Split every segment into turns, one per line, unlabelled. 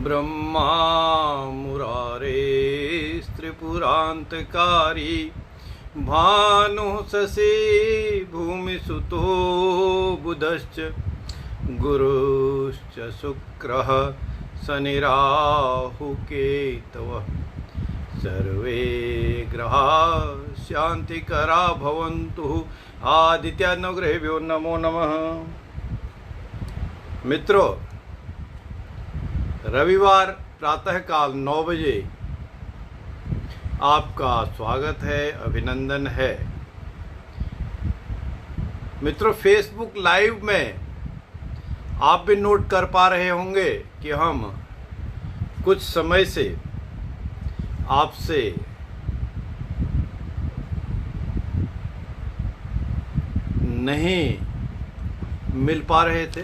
ब्रह्मा मुरारेस्त्रिपुरान्तकारी भानुः शशी भूमिसुतो बुधश्च गुरुश्च शुक्रः शनिराहुकेतवः सर्वे ग्रहाः शान्तिकरा भवन्तु। आदित्य नवग्रहेभ्यो नमो नमः। मित्रों, रविवार प्रातःकाल 9 बजे आपका स्वागत है, अभिनंदन है। मित्रों, फेसबुक लाइव में आप भी नोट कर पा रहे होंगे कि हम कुछ समय से आपसे नहीं मिल पा रहे थे,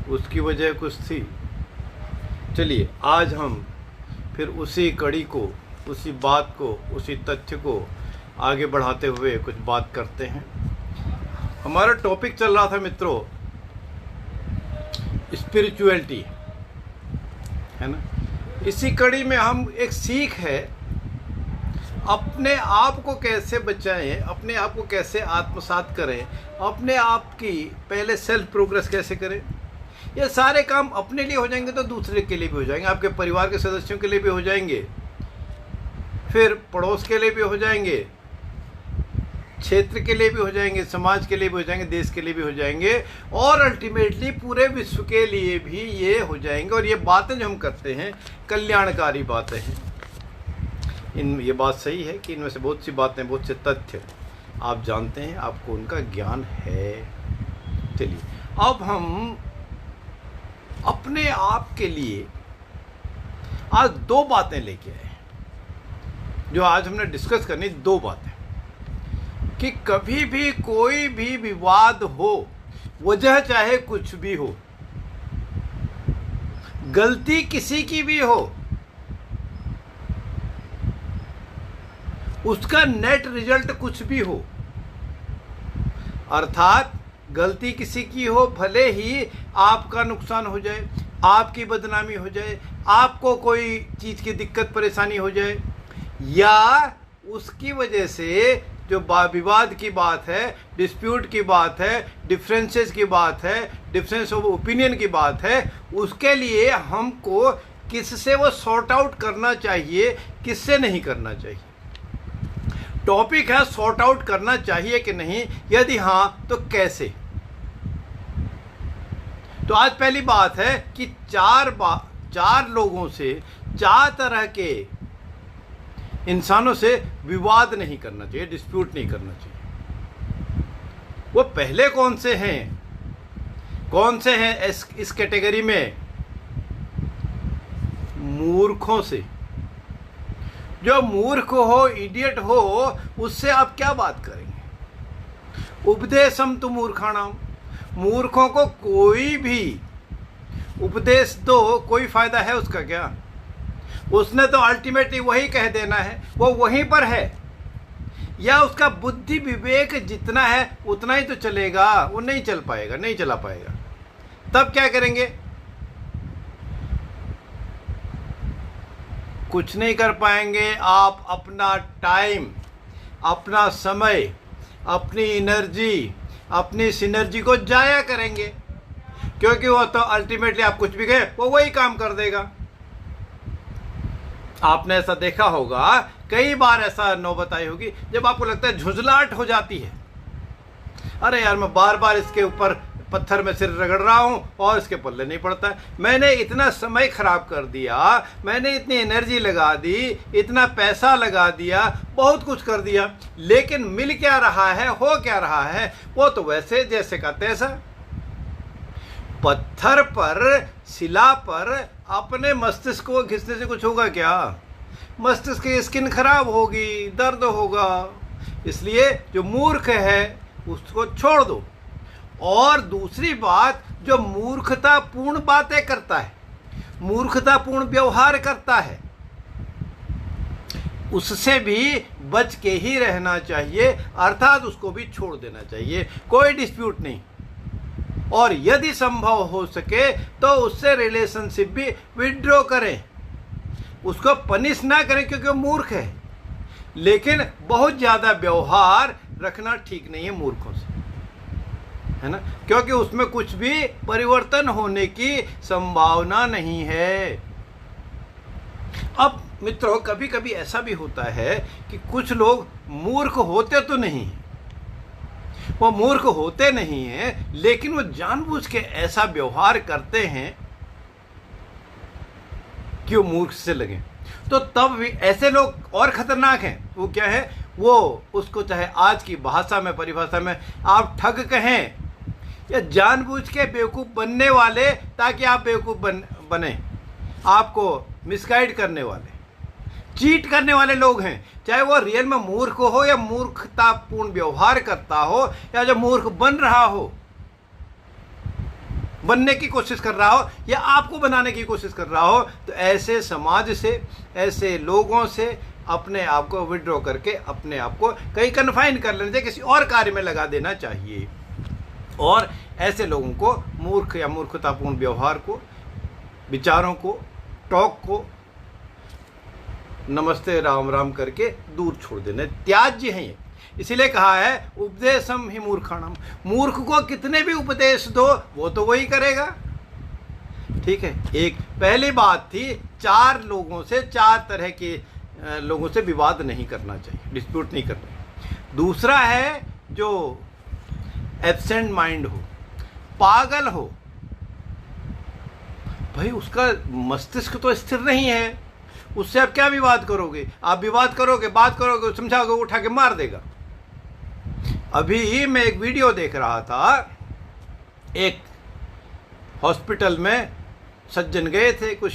उसकी वजह कुछ थी। चलिए, आज हम फिर उसी कड़ी को, उसी बात को, उसी तथ्य को आगे बढ़ाते हुए कुछ बात करते हैं। हमारा टॉपिक चल रहा था मित्रों, स्पिरिचुअलिटी, है ना। इसी कड़ी में हम एक सीख है, अपने आप को कैसे बचाएं, अपने आप को कैसे आत्मसात करें, अपने आप की पहले सेल्फ प्रोग्रेस कैसे करें। ये सारे काम अपने लिए हो जाएंगे तो दूसरे के लिए भी हो जाएंगे, आपके परिवार के सदस्यों के लिए भी हो जाएंगे, फिर पड़ोस के लिए भी हो जाएंगे, क्षेत्र के लिए भी हो जाएंगे, समाज के लिए भी हो जाएंगे, देश के लिए भी हो जाएंगे, और अल्टीमेटली पूरे विश्व के लिए भी ये हो जाएंगे। और ये बातें जो हम करते हैं कल्याणकारी बातें हैं। ये बात सही है कि इनमें से बहुत सी बातें, बहुत से तथ्य आप जानते हैं, आपको उनका ज्ञान है। चलिए, अब हम अपने आप के लिए आज 2 बातें लेके आए, जो आज हमने डिस्कस करनी। 2 बातें कि कभी भी कोई भी विवाद हो, वजह चाहे कुछ भी हो, गलती किसी की भी हो, उसका नेट रिजल्ट कुछ भी हो, अर्थात गलती किसी की हो, भले ही आपका नुकसान हो जाए, आपकी बदनामी हो जाए, आपको कोई चीज़ की दिक्कत परेशानी हो जाए, या उसकी वजह से जो विवाद की बात है, डिस्प्यूट की बात है, डिफरेंसेस की बात है, डिफरेंस ऑफ ओपिनियन की बात है, उसके लिए हमको किससे वो सॉर्ट आउट करना चाहिए, किससे नहीं करना चाहिए। टॉपिक है सॉर्ट आउट करना चाहिए कि नहीं, यदि हाँ तो कैसे। तो आज पहली बात है कि 4 लोगों से, 4 तरह के इंसानों से विवाद नहीं करना चाहिए, डिस्प्यूट नहीं करना चाहिए। वो पहले कौन से हैं? कौन से हैं इस कैटेगरी में? मूर्खों से। जो मूर्ख हो, इडियट हो, उससे आप क्या बात करेंगे? उपदेशम तु मूर्खाणाम। मूर्खों को कोई भी उपदेश दो, कोई फायदा है उसका क्या? उसने तो अल्टीमेटली वही कह देना है, वो वहीं पर है, या उसका बुद्धि विवेक जितना है उतना ही तो चलेगा, वो नहीं चल पाएगा, नहीं चला पाएगा। तब क्या करेंगे? कुछ नहीं कर पाएंगे। आप अपना टाइम, अपना समय, अपनी एनर्जी, अपनी सिनर्जी को जाया करेंगे, क्योंकि वो तो अल्टीमेटली आप कुछ भी कहें वो वही काम कर देगा। आपने ऐसा देखा होगा, कई बार ऐसा नौबत आई होगी जब आपको लगता है झुंझलाहट हो जाती है, अरे यार मैं बार बार इसके ऊपर पत्थर में सिर रगड़ रहा हूं और इसके पल्ले नहीं पड़ता है, मैंने इतना समय खराब कर दिया, मैंने इतनी एनर्जी लगा दी, इतना पैसा लगा दिया, बहुत कुछ कर दिया, लेकिन मिल क्या रहा है, हो क्या रहा है? वो तो वैसे जैसे का तैसा। पत्थर पर, शिला पर अपने मस्तिष्क को घिसने से कुछ होगा क्या? मस्तिष्क की स्किन खराब होगी, दर्द होगा। इसलिए जो मूर्ख है उसको छोड़ दो। और दूसरी बात, जो मूर्खतापूर्ण बातें करता है, मूर्खतापूर्ण व्यवहार करता है, उससे भी बच के ही रहना चाहिए, अर्थात उसको भी छोड़ देना चाहिए। कोई डिस्प्यूट नहीं, और यदि संभव हो सके तो उससे रिलेशनशिप भी विड्रॉ करें। उसको पनिश ना करें क्योंकि वो मूर्ख है, लेकिन बहुत ज़्यादा व्यवहार रखना ठीक नहीं है मूर्खों से, है ना, क्योंकि उसमें कुछ भी परिवर्तन होने की संभावना नहीं है। अब मित्रों, कभी कभी ऐसा भी होता है कि कुछ लोग मूर्ख होते तो नहीं, वो मूर्ख होते नहीं हैं, लेकिन वो जानबूझ के ऐसा व्यवहार करते हैं कि वो मूर्ख से लगे। तो तब भी ऐसे लोग और खतरनाक हैं। वो क्या है, वो उसको चाहे आज की भाषा में, परिभाषा में आप ठग कहें या जानबूझ के बेवकूफ़ बनने वाले, ताकि आप बेवकूफ़ बने, आपको मिसगाइड करने वाले, चीट करने वाले लोग हैं। चाहे वो रियल में मूर्ख हो या मूर्खतापूर्ण व्यवहार करता हो या जो मूर्ख बन रहा हो, बनने की कोशिश कर रहा हो या आपको बनाने की कोशिश कर रहा हो, तो ऐसे समाज से, ऐसे लोगों से अपने आप को विड्रॉ करके अपने आप को कहीं कन्फाइन कर लेना चाहिए, किसी और कार्य में लगा देना चाहिए। और ऐसे लोगों को मूर्ख या मूर्खतापूर्ण व्यवहार को, विचारों को, टॉक को नमस्ते राम राम करके दूर छोड़ देना, त्याज्य है ये। इसीलिए कहा है उपदेशम ही मूर्खाणम, मूर्ख को कितने भी उपदेश दो वो तो वही करेगा। ठीक है, एक पहली बात थी, चार लोगों से, चार तरह के लोगों से विवाद नहीं करना चाहिए, डिस्प्यूट नहीं करना। दूसरा है जो एब्सेंट माइंड हो, पागल हो, भाई उसका मस्तिष्क तो स्थिर नहीं है, उससे आप क्या विवाद करोगे? आप विवाद करोगे, बात करोगे, समझाओगे, उठा के मार देगा। अभी मैं एक वीडियो देख रहा था, एक हॉस्पिटल में सज्जन गए थे कुछ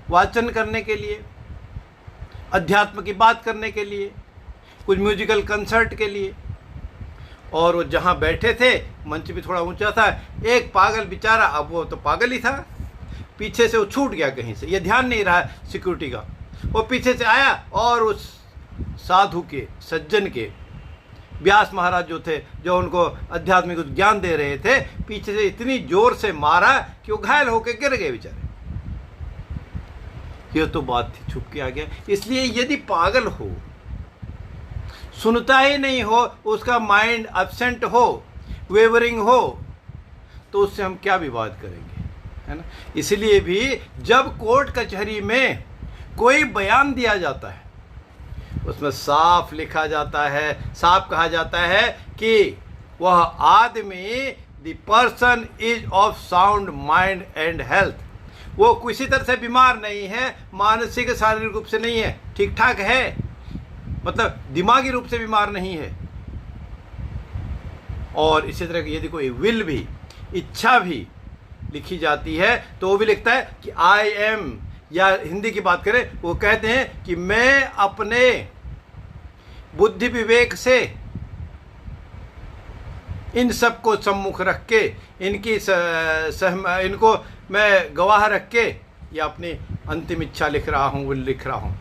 वाचन करने के लिए, अध्यात्म की बात करने के लिए, कुछ म्यूजिकल कंसर्ट के लिए, और वो जहाँ बैठे थे मंच भी थोड़ा ऊंचा था, एक पागल बेचारा, अब वो तो पागल ही था, पीछे से वो छूट गया कहीं से, ये ध्यान नहीं रहा सिक्योरिटी का, वो पीछे से आया और उस साधु के, सज्जन के, व्यास महाराज जो थे, जो उनको आध्यात्मिक ज्ञान दे रहे थे, पीछे से इतनी जोर से मारा कि वो घायल होकर गिर गए बेचारे। ये तो बात थी, छुप के आ गया। इसलिए यदि पागल हो, सुनता ही नहीं हो, उसका माइंड एब्सेंट हो, वेवरिंग हो, तो उससे हम क्या विवाद करेंगे, है ना। इसलिए भी जब कोर्ट कचहरी में कोई बयान दिया जाता है, उसमें साफ लिखा जाता है, साफ कहा जाता है कि वह आदमी, the person is of sound mind and health, वो किसी तरह से बीमार नहीं है, मानसिक शारीरिक रूप से नहीं है, ठीक ठाक है, मतलब दिमागी रूप से बीमार नहीं है। और इसी तरह की यदि कोई विल भी, इच्छा भी लिखी जाती है, तो वो भी लिखता है कि आई एम, या हिंदी की बात करें, वो कहते हैं कि मैं अपने बुद्धि विवेक से इन सब को सम्मुख रख के, इनकी इनको मैं गवाह रख के, या अपनी अंतिम इच्छा लिख रहा हूँ, विल लिख रहा हूँ,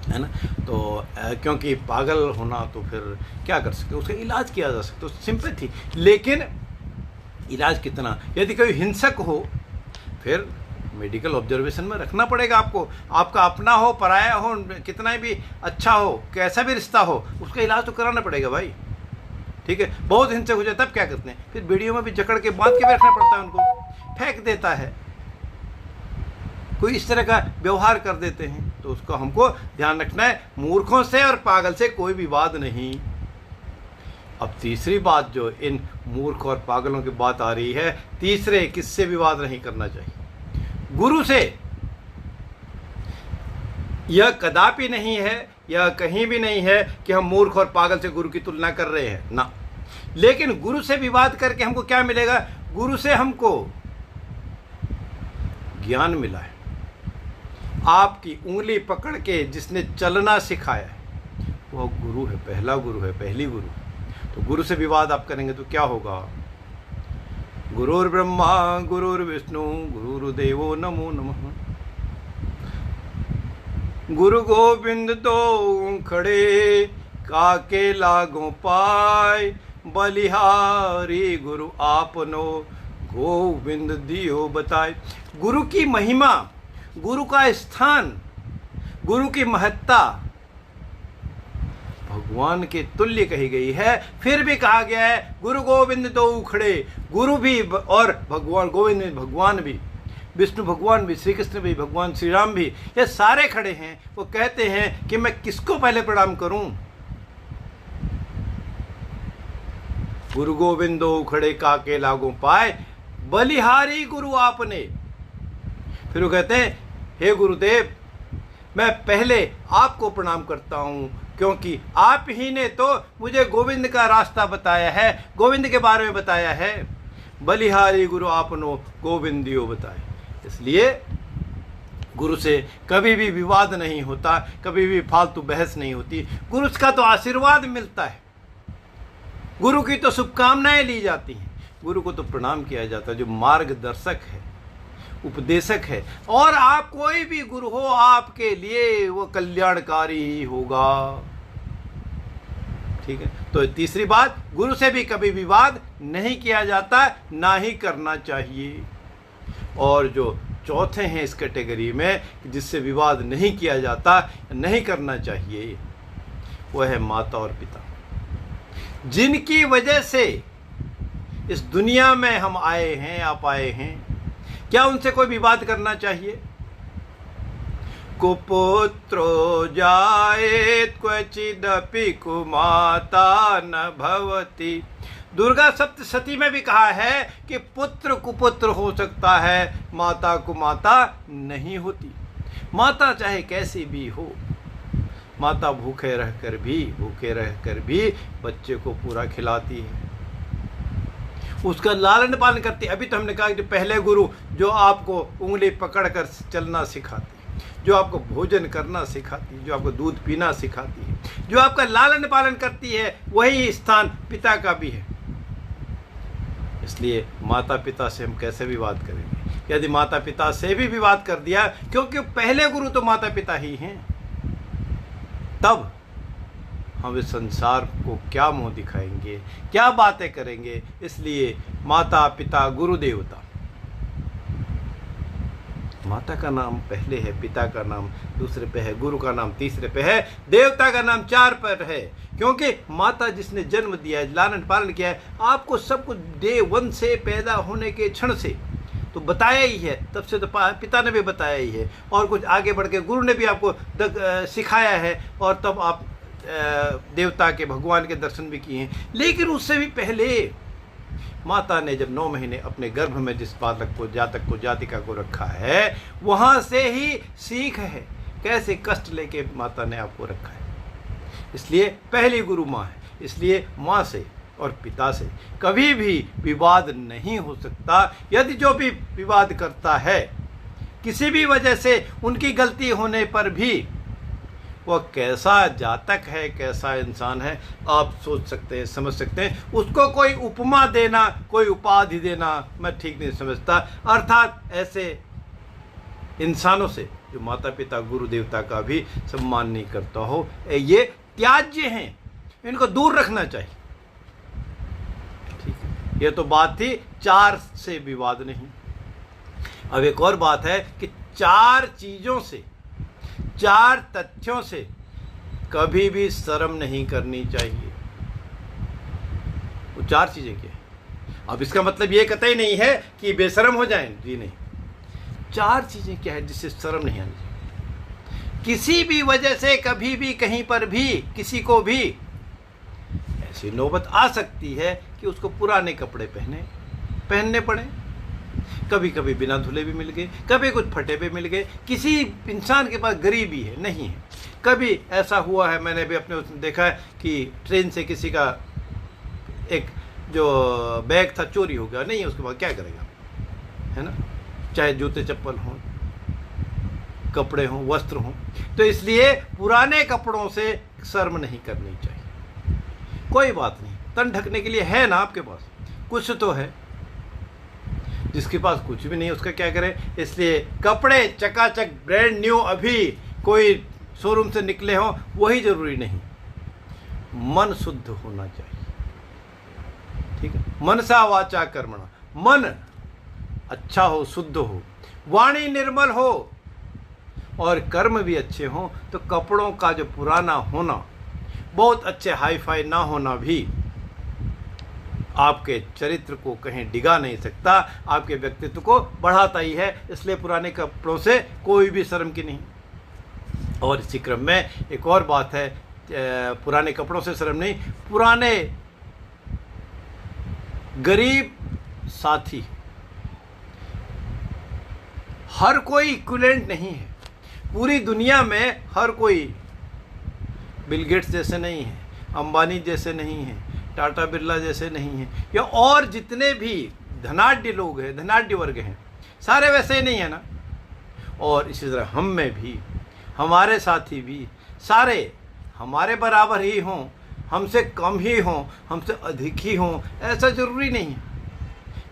है ना। तो क्योंकि पागल होना, तो फिर क्या कर सकते, उसका इलाज किया जा सकता, सिंपैथी। लेकिन इलाज कितना, यदि कोई हिंसक हो, फिर मेडिकल ऑब्जर्वेशन में रखना पड़ेगा आपको। आपका अपना हो, पराया हो, कितना भी अच्छा हो, कैसा भी रिश्ता हो, उसका इलाज तो कराना पड़ेगा भाई। ठीक है, बहुत हिंसक हो जाए तब क्या करते हैं, फिर वीडियो में भी जकड़ के बांध के भी रखना पड़ता है, उनको फेंक देता है, कोई इस तरह का व्यवहार कर देते हैं। तो उसको हमको ध्यान रखना है, मूर्खों से और पागल से कोई विवाद नहीं। अब तीसरी बात, जो इन मूर्ख और पागलों की बात आ रही है, तीसरे किससे विवाद नहीं करना चाहिए? गुरु से। यह कदापि नहीं है, यह कहीं भी नहीं है कि हम मूर्ख और पागल से गुरु की तुलना कर रहे हैं ना। लेकिन गुरु से विवाद करके हमको क्या मिलेगा? गुरु से हमको ज्ञान मिला है। आपकी उंगली पकड़ के जिसने चलना सिखाया है, वह गुरु है, पहला गुरु है, पहली गुरु। तो गुरु से विवाद आप करेंगे तो क्या होगा? गुरुर्ब्रह्मा गुरुर्विष्णु गुरुर्देवो नमो नमः। गुरु गोविंद दो खड़े, काके लागो पाए, बलिहारी गुरु आपनो गोविंद दियो बताए। गुरु की महिमा, गुरु का स्थान, गुरु की महत्ता भगवान के तुल्य कही गई है। फिर भी कहा गया है गुरु गोविंद दो उखड़े। गुरु भी और भगवान गोविंद में भगवान भी, विष्णु भगवान भी, श्री कृष्ण भी, भगवान श्री राम भी, ये सारे खड़े हैं। वो कहते हैं कि मैं किसको पहले प्रणाम करूं। गुरु गोविंद दो उखड़े काके लागो पाए, बलिहारी गुरु आपने। फिर वो कहते हैं हे गुरुदेव, मैं पहले आपको प्रणाम करता हूं, क्योंकि आप ही ने तो मुझे गोविंद का रास्ता बताया है, गोविंद के बारे में बताया है। बलिहारी गुरु आपनो गोविंदियो बताए। इसलिए गुरु से कभी भी विवाद नहीं होता, कभी भी फालतू बहस नहीं होती। गुरु का तो आशीर्वाद मिलता है, गुरु की तो शुभकामनाएं ली जाती हैं, गुरु को तो प्रणाम किया जाता है, जो मार्गदर्शक है, उपदेशक है। और आप कोई भी गुरु हो, आपके लिए वो कल्याणकारी ही होगा। ठीक है। तो तीसरी बात, गुरु से भी कभी विवाद नहीं किया जाता, ना ही करना चाहिए। और जो चौथे हैं इस कैटेगरी में जिससे विवाद नहीं किया जाता, नहीं करना चाहिए, वह है माता और पिता, जिनकी वजह से इस दुनिया में हम आए हैं, आप आए हैं। क्या उनसे कोई विवाद करना चाहिए? कुपुत्रो जायेत क्वचिदपि कुमाता न भवति। दुर्गा सप्तशती में भी कहा है कि पुत्र कुपुत्र हो सकता है, माता कुमाता नहीं होती। माता चाहे कैसी भी हो, माता भूखे रहकर भी बच्चे को पूरा खिलाती है, उसका लालन पालन करती है। अभी तो हमने कहा कि पहले गुरु जो आपको उंगली पकड़कर चलना सिखाती है, जो आपको भोजन करना सिखाती है, जो आपको दूध पीना सिखाती है, जो आपका लालन पालन करती है, वही स्थान पिता का भी है। इसलिए माता पिता से हम कैसे विवाद करेंगे? यदि माता पिता से भी विवाद कर दिया, क्योंकि पहले गुरु तो माता पिता ही हैं, तब हम इस संसार को क्या मुंह दिखाएंगे, क्या बातें करेंगे? इसलिए माता पिता गुरु देवता, माता का नाम पहले है, पिता का नाम दूसरे पे है, गुरु का नाम तीसरे पे है, देवता का नाम 4 पर है। क्योंकि माता जिसने जन्म दिया है, लालन पालन किया है, आपको सब कुछ डे 1 से, पैदा होने के क्षण से तो बताया ही है, तब से तो पिता ने भी बताया ही है, और कुछ आगे बढ़ के गुरु ने भी आपको सिखाया है, और तब आप देवता के, भगवान के दर्शन भी किए हैं। लेकिन उससे भी पहले माता ने जब 9 महीने अपने गर्भ में जिस बालक को, जातक को, जातिका को रखा है, वहां से ही सीख है कैसे कष्ट लेके माता ने आपको रखा है। इसलिए पहली गुरु माँ है। इसलिए माँ से और पिता से कभी भी विवाद नहीं हो सकता। यदि जो भी विवाद करता है, किसी भी वजह से उनकी गलती होने पर भी, वह कैसा जातक है, कैसा इंसान है, आप सोच सकते हैं, समझ सकते हैं। उसको कोई उपमा देना, कोई उपाधि देना मैं ठीक नहीं समझता। अर्थात ऐसे इंसानों से जो माता पिता गुरु देवता का भी सम्मान नहीं करता हो, ये त्याज्य हैं, इनको दूर रखना चाहिए। ठीक है, ये तो बात थी 4 से विवाद नहीं। अब एक और बात है कि 4 चीजों से, 4 तथ्यों से कभी भी शर्म नहीं करनी चाहिए। वो 4 चीजें क्या है? अब इसका मतलब ये कतई नहीं है कि बेशर्म हो जाएं, जी नहीं। 4 चीजें क्या है जिससे शर्म नहीं आनी चाहिए? किसी भी वजह से कभी भी, कहीं पर भी, किसी को भी ऐसी नौबत आ सकती है कि उसको पुराने कपड़े पहनने पड़े। कभी कभी बिना धुले भी मिल गए, कभी कुछ फटे भी मिल गए। किसी इंसान के पास गरीबी है, नहीं है। कभी ऐसा हुआ है, मैंने भी अपने उसमें देखा है कि ट्रेन से किसी का एक जो बैग था चोरी हो गया, नहीं है उसके बाद क्या करेगा, है ना? चाहे जूते चप्पल हों, कपड़े हों, वस्त्र हों। तो इसलिए पुराने कपड़ों से शर्म नहीं करनी चाहिए। कोई बात नहीं, तन ढकने के लिए है ना आपके पास, कुछ तो है। जिसके पास कुछ भी नहीं उसका क्या करे? इसलिए कपड़े चकाचक ब्रांड न्यू अभी कोई शोरूम से निकले हों, वही जरूरी नहीं। मन शुद्ध होना चाहिए। ठीक है। मनसा वाचा कर्मणा, मन अच्छा हो, शुद्ध हो, वाणी निर्मल हो और कर्म भी अच्छे हों, तो कपड़ों का जो पुराना होना, बहुत अच्छे हाई फाई ना होना भी आपके चरित्र को कहीं डिगा नहीं सकता, आपके व्यक्तित्व को बढ़ाता ही है। इसलिए पुराने कपड़ों से कोई भी शर्म की नहीं। और इसी क्रम में एक और बात है, पुराने कपड़ों से शर्म नहीं, पुराने गरीब साथी, हर कोई इक्विवेलेंट नहीं है। पूरी दुनिया में हर कोई बिल गेट्स जैसे नहीं है, अंबानी जैसे नहीं है, टाटा बिरला जैसे नहीं है, या और जितने भी धनाढ्य लोग हैं, धनाढ्य वर्ग हैं, सारे वैसे ही नहीं है ना। और इसी तरह हम में भी, हमारे साथी भी सारे हमारे बराबर ही हों, हमसे कम ही हों, हमसे अधिक ही हों, ऐसा जरूरी नहीं है।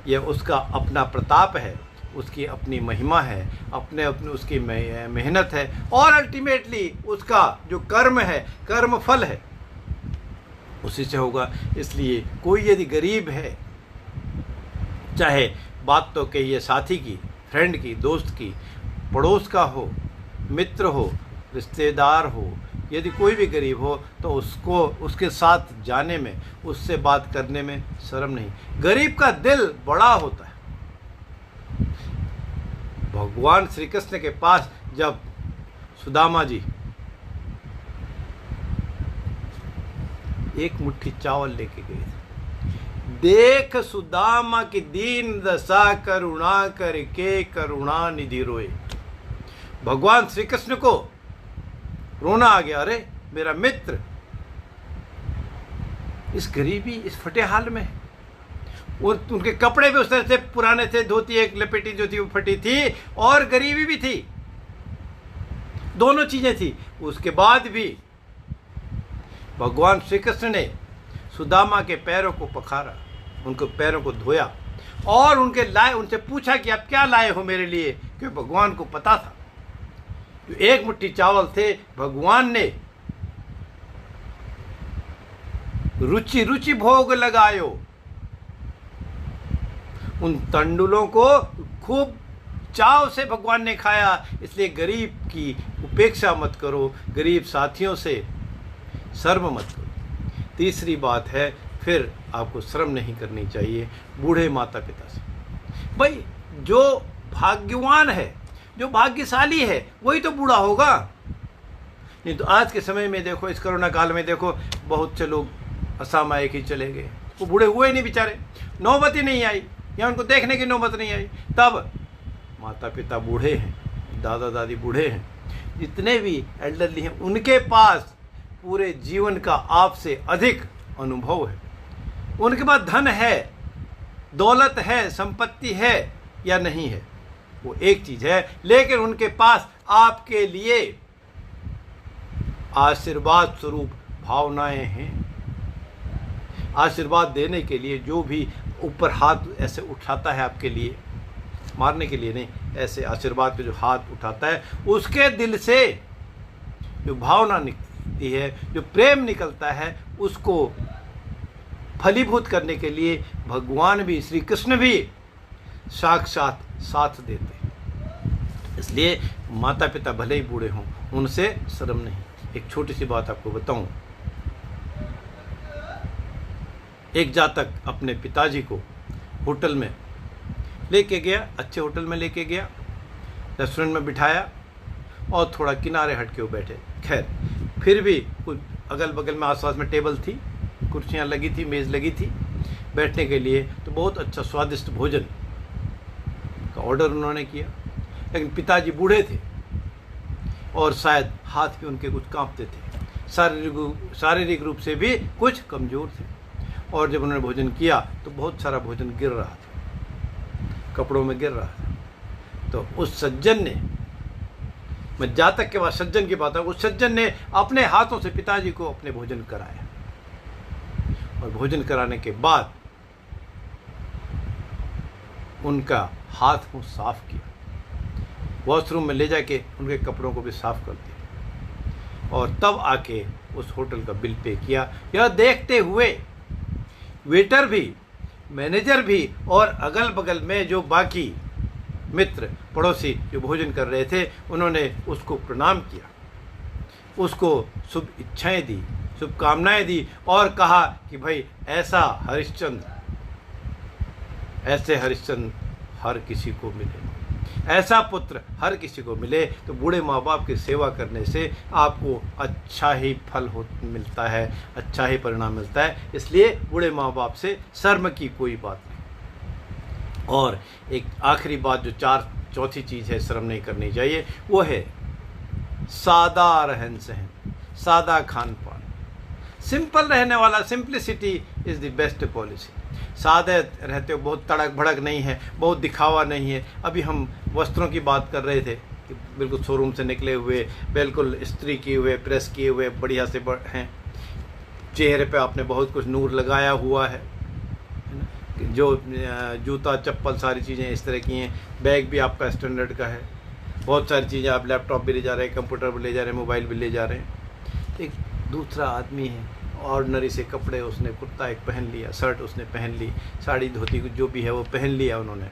यह उसका अपना प्रताप है, उसकी अपनी महिमा है, अपने उसकी मेहनत है, और अल्टीमेटली उसका जो कर्म है, कर्म फल है, उसी से होगा। इसलिए कोई यदि गरीब है, चाहे बात तो कहिए साथी की, फ्रेंड की, दोस्त की, पड़ोस का हो, मित्र हो, रिश्तेदार हो, यदि कोई भी गरीब हो तो उसको उसके साथ जाने में, उससे बात करने में शर्म नहीं। गरीब का दिल बड़ा होता है। भगवान श्री कृष्ण के पास जब सुदामा जी एक मुट्ठी चावल लेके गए थे, देख सुदामा की दीन दशा, करुणा करके करुणा निधि रोए। भगवान श्री कृष्ण को रोना आ गया, अरे मेरा मित्र इस गरीबी, इस फटे हाल में, उनके कपड़े भी उस तरह से पुराने थे, धोती एक लपेटी जो थी वो फटी थी, और गरीबी भी थी, दोनों चीजें थी। उसके बाद भी भगवान श्री कृष्ण ने सुदामा के पैरों को पखारा, उनके पैरों को धोया, और उनसे पूछा कि आप क्या लाए हो मेरे लिए, क्योंकि भगवान को पता था जो एक मुट्ठी चावल थे, भगवान ने रुचि रुचि भोग लगायो, उन तंडुलों को खूब चाव से भगवान ने खाया। इसलिए गरीब की उपेक्षा मत करो, गरीब साथियों से शर्म मत करो। तीसरी बात है, फिर आपको शर्म नहीं करनी चाहिए बूढ़े माता पिता से। भाई जो भाग्यवान है, जो भाग्यशाली है, वही तो बूढ़ा होगा। नहीं तो आज के समय में देखो, इस कोरोना काल में देखो, बहुत से लोग असामयिक ही चले गए, वो बूढ़े हुए नहीं बेचारे, नौबत ही नहीं आई, या उनको देखने की नौबत नहीं आई। तब माता पिता बूढ़े हैं, दादा दादी बूढ़े हैं, जितने भी एल्डरली हैं, उनके पास पूरे जीवन का आपसे अधिक अनुभव है। उनके पास धन है, दौलत है, संपत्ति है या नहीं है, वो एक चीज है, लेकिन उनके पास आपके लिए आशीर्वाद स्वरूप भावनाएं हैं। आशीर्वाद देने के लिए जो भी ऊपर हाथ ऐसे उठाता है आपके लिए, मारने के लिए नहीं, ऐसे आशीर्वाद पे जो हाथ उठाता है, उसके दिल से जो भावना निकलती है, जो प्रेम निकलता है, उसको फलीभूत करने के लिए भगवान भी, श्री कृष्ण भी साक्षात साथ देते हैं। इसलिए माता पिता भले ही बूढ़े हों, उनसे शर्म नहीं। एक छोटी सी बात आपको बताऊं, एक जातक अपने पिताजी को होटल में लेके गया, अच्छे होटल में लेके गया, रेस्टोरेंट में बिठाया और थोड़ा किनारे हट के वो बैठे। खैर फिर भी कुछ अगल बगल में आसपास में टेबल थी, कुर्सियाँ लगी थी, मेज़ लगी थी बैठने के लिए, तो बहुत अच्छा स्वादिष्ट भोजन का ऑर्डर उन्होंने किया। लेकिन पिताजी बूढ़े थे और शायद हाथ भी उनके कुछ कांपते थे, शारीरिक रूप से भी कुछ कमज़ोर थे। और जब उन्होंने भोजन किया तो बहुत सारा भोजन गिर रहा था, कपड़ों में गिर रहा था। तो उस सज्जन ने, मैं जातक के बाद सज्जन की बात है, उस सज्जन ने अपने हाथों से पिताजी को अपने भोजन कराया, और भोजन कराने के बाद उनका हाथ मुंह साफ किया, वॉशरूम में ले जाके उनके कपड़ों को भी साफ कर दिया, और तब आके उस होटल का बिल पे किया। यह देखते हुए वेटर भी मैनेजर भी और अगल बगल में जो बाकी मित्र पड़ोसी जो भोजन कर रहे थे, उन्होंने उसको प्रणाम किया, उसको शुभ इच्छाएं दी, शुभकामनाएं दी और कहा कि भाई ऐसे हरिश्चंद्र हर किसी को मिले, ऐसा पुत्र हर किसी को मिले। तो बूढ़े माँ बाप की सेवा करने से आपको अच्छा ही फल मिलता है, अच्छा ही परिणाम मिलता है। इसलिए बूढ़े माँ बाप से शर्म की कोई बात नहीं। और एक आखिरी बात जो चौथी चीज़ है शर्म नहीं करनी चाहिए, वो है सादा रहन सहन, सादा खान पान। सिंपल रहने वाला, simplicity is the best policy. सादे रहते हो, बहुत तड़क भड़क नहीं है, बहुत दिखावा नहीं है। अभी हम वस्त्रों की बात कर रहे थे कि बिल्कुल शोरूम से निकले हुए, बिल्कुल इस्त्री किए हुए, प्रेस किए हुए बढ़िया से हैं। चेहरे पे आपने बहुत कुछ नूर लगाया हुआ है, जो जूता चप्पल सारी चीज़ें इस तरह की हैं। बैग भी आपका स्टैंडर्ड का है, बहुत सारी चीज़ें, आप लैपटॉप भी ले जा रहे हैं, कंप्यूटर भी ले जा रहे हैं, मोबाइल भी ले जा रहे हैं। एक दूसरा आदमी है, ऑर्डनरी से कपड़े, उसने कुर्ता एक पहन लिया, शर्ट उसने पहन ली, साड़ी धोती जो भी है वो पहन लिया उन्होंने,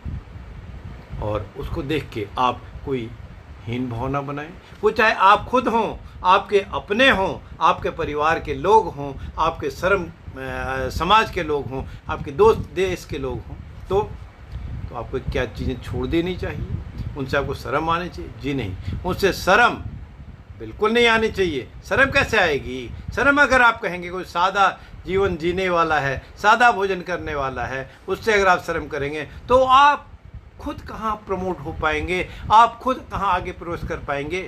और उसको देख के आप कोई हीन भावना बनाएं। वो चाहे आप खुद हों, आपके अपने हों, आपके परिवार के लोग हों, आपके समाज के लोग हों, आपके दोस्त देश के लोग हों, तो आपको क्या चीज़ें छोड़ देनी चाहिए, उनसे आपको शर्म आनी चाहिए? जी नहीं, उनसे शर्म बिल्कुल नहीं आनी चाहिए। शर्म कैसे आएगी? शर्म अगर आप कहेंगे कोई सादा जीवन जीने वाला है, सादा भोजन करने वाला है, उससे अगर आप शर्म करेंगे तो आप खुद कहाँ प्रमोट हो पाएंगे, आप खुद कहाँ आगे प्रवेश कर पाएंगे?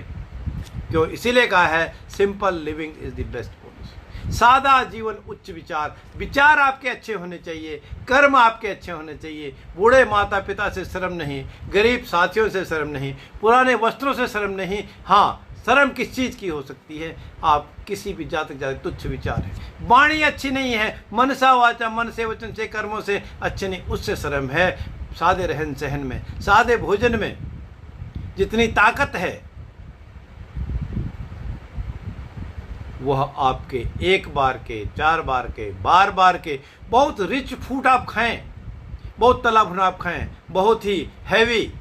क्यों? इसीलिए कहा है simple living is the best policy. सादा जीवन, उच्च विचार, विचार आपके अच्छे होने चाहिए, कर्म आपके अच्छे होने चाहिए। बूढ़े माता पिता से शर्म नहीं, गरीब साथियों से शर्म नहीं, पुराने वस्त्रों से शर्म नहीं। हाँ, शर्म किस चीज़ की हो सकती है? आप किसी भी जातक तुच्छ विचार है, वाणी अच्छी नहीं है, मनसा वाचा, मन से वचन से कर्मों से अच्छे नहीं, उससे शर्म है। सादे रहन सहन में, सादे भोजन में जितनी ताकत है वह आपके एक बार के, 4 बार के, बार बार के बहुत रिच फूड आप खाएं, बहुत तला भुना आप खाएं, बहुत ही हैवी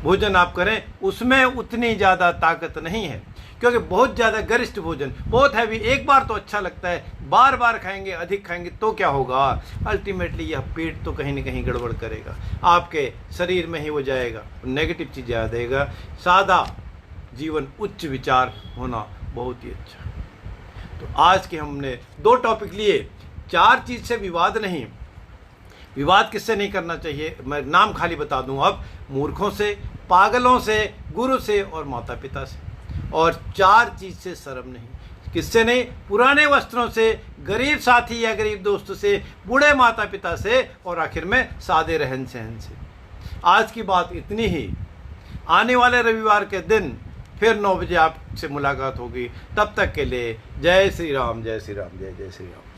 भोजन आप करें, उसमें उतनी ज़्यादा ताकत नहीं है। क्योंकि बहुत ज़्यादा गरिष्ठ भोजन, बहुत हैवी, एक बार तो अच्छा लगता है, बार बार खाएंगे, अधिक खाएंगे तो क्या होगा? अल्टीमेटली यह पेट तो कहीं ना कहीं गड़बड़ करेगा, आपके शरीर में ही वो जाएगा, नेगेटिव चीज़ आ देगा। सादा जीवन, उच्च विचार होना बहुत ही अच्छा। तो आज के हमने 2 टॉपिक लिए। 4 चीज़ से विवाद नहीं, विवाद किससे नहीं करना चाहिए, मैं नाम खाली बता दूं अब, मूर्खों से, पागलों से, गुरु से और माता पिता से। और 4 चीज़ से शर्म नहीं, किससे नहीं? पुराने वस्त्रों से, गरीब साथी या गरीब दोस्त से, बूढ़े माता पिता से, और आखिर में सादे रहन सहन से। आज की बात इतनी ही। आने वाले रविवार के दिन फिर 9 बजे आपसे मुलाकात होगी। तब तक के लिए जय श्री राम, जय श्री राम, जय जय श्री राम।